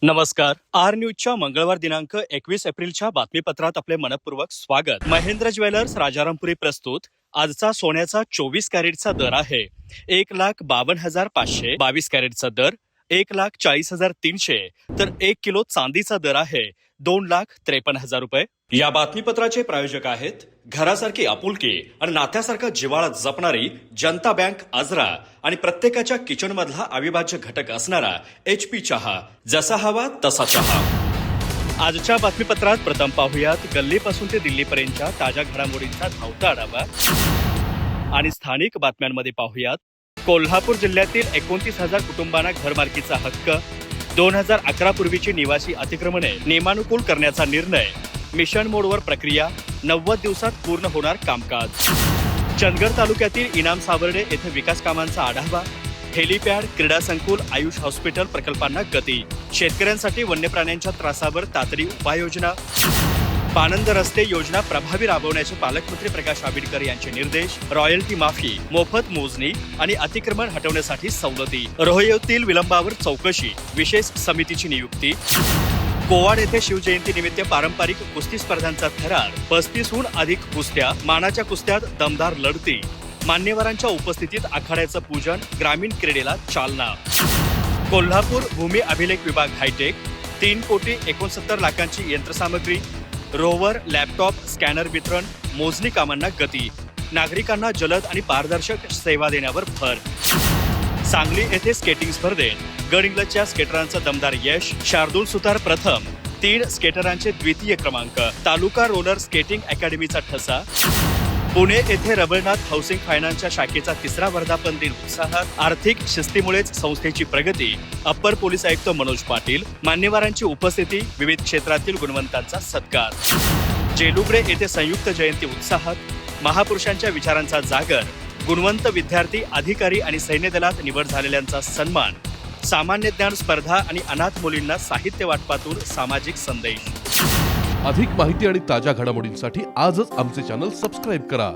नमस्कार. आर न्यूजच्या मंगळवार दिनांक 21 एप्रिलच्या बातमीपत्रात आपले मनपूर्वक स्वागत. महेंद्र ज्वेलर्स राजारामपुरी प्रस्तुत आजचा सोन्याचा 24 कॅरेटचा दर आहे 1,52,500. 22 कॅरेटचा दर 1,40,300. तर 1 किलो चांदीचा दर आहे 2,53,000 रुपये. या बातमीपत्राचे प्रायोजक आहेत घरासारखी आपुलकी आणि नात्यासारखा जिव्हाळा जपणारी जनता बँक आजरा आणि प्रत्येकाच्या किचन मधला अविभाज्य घटक असणारा HP चहा. जसा हवा तसा चहा. आजच्या बातमीपत्रात प्रथम पाहुयात गल्लीपासून ते दिल्लीपर्यंतच्या ताज्या घडामोडींचा धावता आढावा आणि स्थानिक बातम्यांमध्ये पाहुयात कोल्हापूर जिल्ह्यातील 29,000 कुटुंबांना घरमालकीचा हक्क. 2011 पूर्वीची निवासी अतिक्रमणे नियमानुकूल करण्याचा निर्णय. मिशन मोडवर प्रक्रिया. 90 दिवसात पूर्ण होणार कामकाज. चंदगड तालुक्यातील इनाम सावर्डे येथे विकास कामांचा आढावा. हेलिपॅड, क्रीडा संकुल, आयुष हॉस्पिटल प्रकल्पांना गती. शेतकऱ्यांसाठी वन्य प्राण्यांच्या त्रासावर तातडी उपाययोजना. पानंद रस्ते योजना प्रभावी राबवण्याचे पालकमंत्री प्रकाश आंबेडकर यांचे निर्देश. रॉयल्टी माफी, मोफत मोजणी आणि अतिक्रमण हटवण्यासाठी सवलती. रोहयोतील विलंबावर चौकशी, विशेष समितीची नियुक्ती. कोवाड येथे शिवजयंती निमित्त पारंपरिक कुस्ती स्पर्धांचा थरार. 35हून अधिक कुस्त्या. मानाच्या कुस्त्यात दमदार लढती. मान्यवरांच्या उपस्थितीत आखाड्याचं पूजन. ग्रामीण क्रीडेला चालना. कोल्हापूर भूमी अभिलेख विभाग हायटेक. 3,69,00,000ची यंत्रसामग्री. रोवर, लॅपटॉप, स्कॅनर वितरण. मोजणी कामांना गती. नागरिकांना जलद आणि पारदर्शक सेवा देण्यावर भर. सांगली येथे स्केटिंग स्पर्धेत गडहिंग्लजच्या स्केटरांचं दमदार यश. शार्दूल सुतार प्रथम. 3 स्केटरांचे द्वितीय क्रमांक. तालुका रोलर स्केटिंग अकॅडमीचा ठसा. पुणे येथे रबरनाथ हाऊसिंग फायनान्सच्या शाखेचा 3रा वर्धापन दिन उत्साहात. आर्थिक शिस्तीमुळेच संस्थेची प्रगती. अप्पर पोलीस आयुक्त मनोज पाटील. मान्यवरांची उपस्थिती. विविध क्षेत्रातील गुणवंतांचा सत्कार. जेलुगडे येथे संयुक्त जयंती उत्साहात. महापुरुषांच्या विचारांचा जागर. गुणवंत विद्यार्थी, अधिकारी आणि सैन्य दलात निवड झालेल्यांचा सन्मान. सामान्य ज्ञान स्पर्धा आणि अनाथ मुलींना साहित्य वाटपातून सामाजिक संदेश. अधिक माहिती आणि ताज्या घडामोडींसाठी आजच आमचे चॅनल सबस्क्राईब करा.